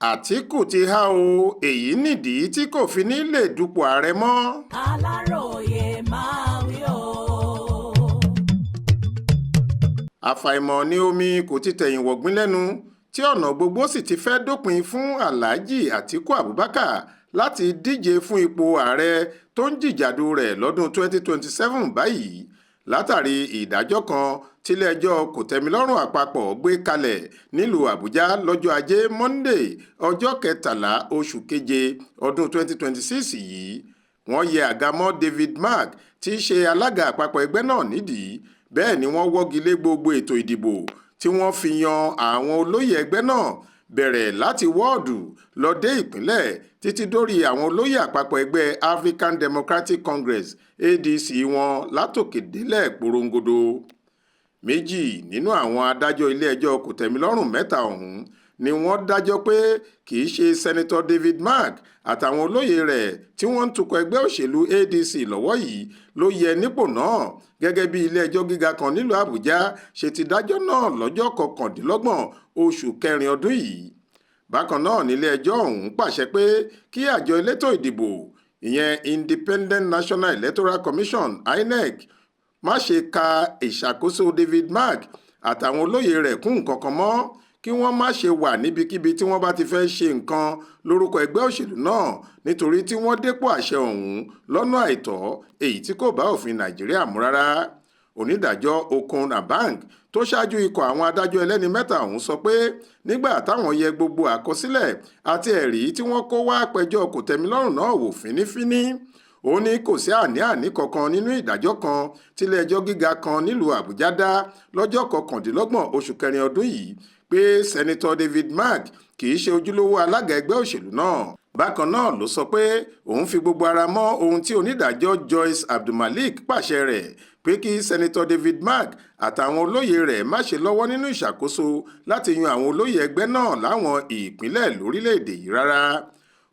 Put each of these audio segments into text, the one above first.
Àtíkù ti há o, èyí nìdí tí kò fi ní lè dupò ààrẹ mọ́. Aláròye máa wí o. Àfàìmọ̀ ni omi kò ti tẹ̀yìn wọ̀gbìn lẹ́nu tí ọ̀nà gbogbo sì ti fẹ́ dópin fún Alhaji Àtíkù Abubakar láti díje fún ipò ààrẹ tó ń jìjàdù rẹ̀ lọ́dún 2027 báyìí látàrí ìdájọ́ kan tílé-ẹjọ́ kòtẹ́milọ́rùn àpapọ̀ gbé kalẹ̀ nílùú Àbújá lọ́jọ́ Ajé Monday ọjọ́ 13 oṣù keje ọdún 2026 yìí. Wọ́n yẹ àga mọ́ David Mark tí í ṣe alága àpapọ̀ ẹgbẹ́ náà nídìí, bẹ́ẹ̀ ni wọ́n wọ́gi lé gbogbo ètò ìdìbò tí wọ́n fi yan àwọn olóyè ẹgbẹ́ náà bẹ̀rẹ̀ láti wọ́ọ̀dù lọ dé ìpínlẹ̀ títí dórí àwọn olóyè àpapọ̀ ẹgbẹ́ African Democratic Congress ADC wọn látòkè délẹ̀ porongodo. Méjì nínú àwọn adájọ́ ilé-ẹjọ́ kòtẹ́milọ́rùn mẹ́ta ọ̀hún ni wọ́n dájọ́ pé kì í ṣe Sẹ́nitọ́ David Mark àtàwọn olóyè rẹ̀ tí wọ́n ń tukọ̀ ẹgbẹ́ òṣèlú ADC lọ́wọ́ yìí ló yẹ nípò náà, gẹ́gẹ́ bí ilé-ẹjọ́ gíga kan nílùú Àbújá ṣe ti dájọ́ náà lọ́jọ́ 29 oṣù kẹrin ọdún yìí. Bákan náà nílé-ẹjọ́ ọ̀hún pàṣẹ pé kí àjọ elétò ìdìbò ìyẹn Independent National Electoral Commission INEC má ṣe ka ìṣàkóso David Mark àtàwọn olóyè rẹ̀ kún nǹkan kan mọ́, kí wọ́n má ṣe wà níbikíbi tí wọ́n bá ti fẹ́ ṣe nǹkan lórúkọ ẹgbẹ́ òṣèlú náà nítorí tí wọ́n dépò àṣẹ ọ̀hún lọ́nà àìtọ́, èyí tí kò bá òfin Nàìjíríà mú rárá. Onídàájọ́ Okon Abang tó ṣáájú ikọ̀ àwọn adájọ́ ẹlẹ́ni mẹ́ta ọ̀hún sọ pé nígbà táwọn yẹ gbogbo àkọsílẹ̀ àti ẹ̀rí tí wọ́n kó wá pẹjọ́ kòtẹ́milọ́rùn náà wò fínífíní, ó ní kò sí àní-àní kankan nínú ìdájọ́ kan tílé-ẹjọ́ gíga kan nílùú Àbújá dá lọ́jọ́ 29 oṣù kẹrin ọdún yìí pé Sẹ́nitọ́ David Mark kì í ṣe ojúlówó alága ẹgbẹ́ òṣèlú náà. Bákan náà ló sọ pé òun fi gbogbo ara mọ́ ohun tí onídàájọ́ Joyce Abdulmalik pàṣẹ rẹ̀ pé kí Sẹ́nitọ́ David Mark àtàwọn olóyè rẹ̀ má ṣe lọ́wọ́ nínú ìṣàkóso láti yan àwọn olóyè ẹgbẹ́ náà láwọn ìpínlẹ̀ lórílẹ̀‐èdè yìí rárá.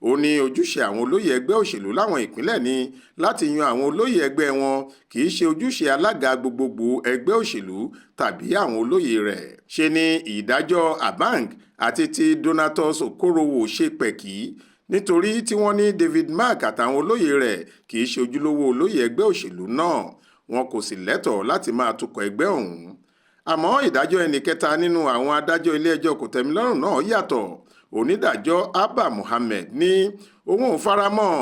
Ó ní ojúṣe àwọn olóyè ẹgbẹ́ òṣèlú láwọn ìpínlẹ̀ ni láti yan àwọn olóyè ẹgbẹ́ wọn, kì í ṣe ojúṣe alága gbogbogbò ẹgbẹ́ òṣèlú tàbí àwọn olóyè rẹ̀. Ṣe ni ìdájọ́ Abang àti ti Donatus Okorowo ṣe pẹ̀kí nítorí tí wọ́n ní David Mark àtàwọn olóyè rẹ̀ kì í ṣe ojúlówó olóyè ẹgbẹ́ òṣèlú náà, wọn kò sì lẹ́tọ̀ọ́ láti máa tukọ̀ ẹgbẹ́ ọ̀hún. Àmọ́ ìdájọ́ ẹnì kẹta nínú àwọn adájọ́ ilé-ẹjọ́ kòtẹ́milọ́rùn náà yàtọ̀. Onídàájọ́ Abba Mohammed ní òun ò faramọ́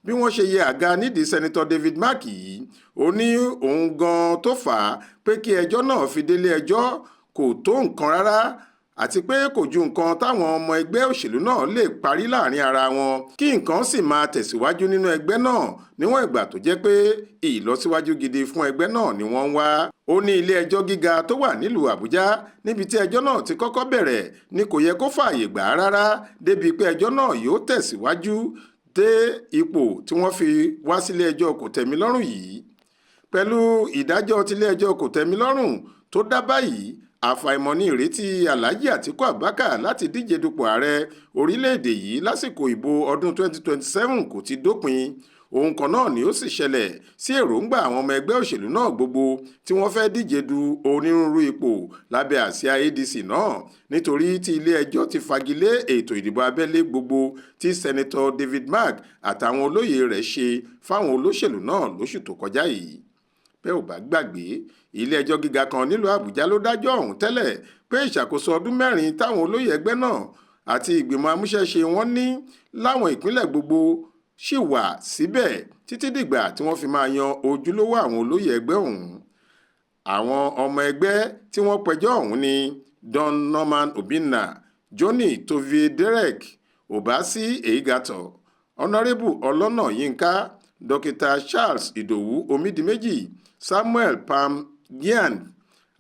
bí wọ́n ṣe yẹ àga nídìí Sẹ́nitọ́ David Mark yìí. Ó ní òun gan tó fà á pé kí ẹjọ́ náà fi délé ẹjọ́ kò tó nǹkan rárá, àti pé kò ju nǹkan táwọn ọmọ ẹgbẹ́ òṣèlú náà lè parí láàrin ara wọn kí nǹkan sì máa tẹ̀síwájú nínú ẹgbẹ́ náà níwọ̀n ìgbà tó jẹ́ pé ìlọsíwájú gidi fún ẹgbẹ́ náà ni wọ́n ń wá. Ó ní ilé ẹjọ́ gíga tó wà nílùú Àbújá níbi tí ẹjọ́ náà ti kọ́kọ́ bẹ̀rẹ̀ ni kò yẹ kó fààyè gbà á rárá, débi pé ẹjọ́ náà yóò tẹ̀síwájú dé ipò tí wọ́n fi wá sílé ẹjọ́ kòtẹ́milọ́rùn yìí. Pẹ̀lú ìdájọ́ tilé ẹjọ́ kòtẹ́milọ́rùn tó dá báyìí, àfàìmọ̀ ní ìrètí Alhaji Àtíkù Abubakar láti díje dupò ààrẹ orílẹ̀-èdè yìí lásìkò ìbò ọdún 2027 kò ti dópin. Ohun kan náà ni ó sì ṣẹlẹ̀ sí èròǹgbà àwọn ọmọ ẹgbẹ́ òṣèlú náà gbogbo tí wọ́n fẹ́ díje du onírúurú ipò lábẹ́ àsíá ADC náà, nítorí tí ilé-ẹjọ́ ti fagilé ètò ìdìbò abẹ́lé gbogbo tí Sẹ́nitọ́ David Mark àtàwọn olóyè rẹ̀ ṣe fáwọn olóṣèlú náà lóṣù tó kọjá yìí. Bẹ́ẹ̀ ò bá gbàgbé, ilé-ẹjọ́ gíga kan nílùú Àbújá ló dájọ́ ọ̀hún tẹ́lẹ̀ pé ìṣàkóso ọdún 4 táwọn olóyè ẹgbẹ́ náà àti ìgbìmọ̀ amúṣẹ́ṣe wọn ní láwọn ìpínlẹ̀ gbogbo ṣì wà síbẹ̀ títí dìgbà tí wọ́n fi máa yan ojúlówó àwọn olóyè ẹgbẹ́ ọ̀hún. Àwọn ọmọ ẹgbẹ́ tí wọ́n pẹjọ́ ọ̀hún ni Don Norman Obinna, Johnny Tovie Derek, Obasi Eigato, Honorable Ọlọ́nà Yínká, Dókítà Charles Ìdòwú Omídìméjì, Samuel Pam Gyan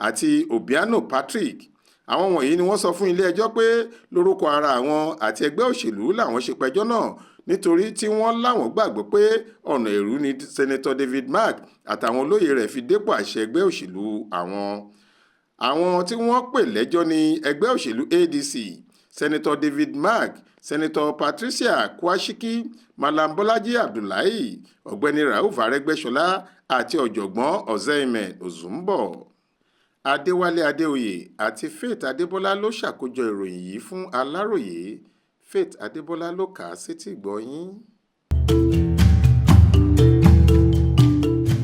àti Obiano Patrick. Àwọn wọ̀nyí ni wọ́n sọ fún ilé-ẹjọ́ pé lórúkọ ara àwọn àti ẹgbẹ́ òṣèlú làwọn ṣe pẹjọ́ náà nítorí tí wọ́n láwọn gbàgbọ́ pé ọ̀nà ẹ̀rú ni Sẹ́nitọ́ David Mark àtàwọn olóyè rẹ̀ fi dépò àṣẹ ẹgbẹ́ òṣèlú àwọn. Àwọn tí wọ́n pè lẹ́jọ́ ní ẹgbẹ́ òṣèlú ADC, Sẹ́nitọ́ David Mark, Sẹ́nitọ́ Patricia Kwashiki, Malam Bọ́lájí Abdullahi, Ọ̀gbẹ́ni Rauf Arẹ́gbẹ́ṣọlá àti ọ̀jọ̀gbọ́n Ozeime Ozumbo. Adéwálé Adéoyè àti Faith Adébọ́lá ló ṣàkójọ ìròyìn yìí fún Aláròyé. Faith Adébọlá ló kà á sétíìgbọ́ yín.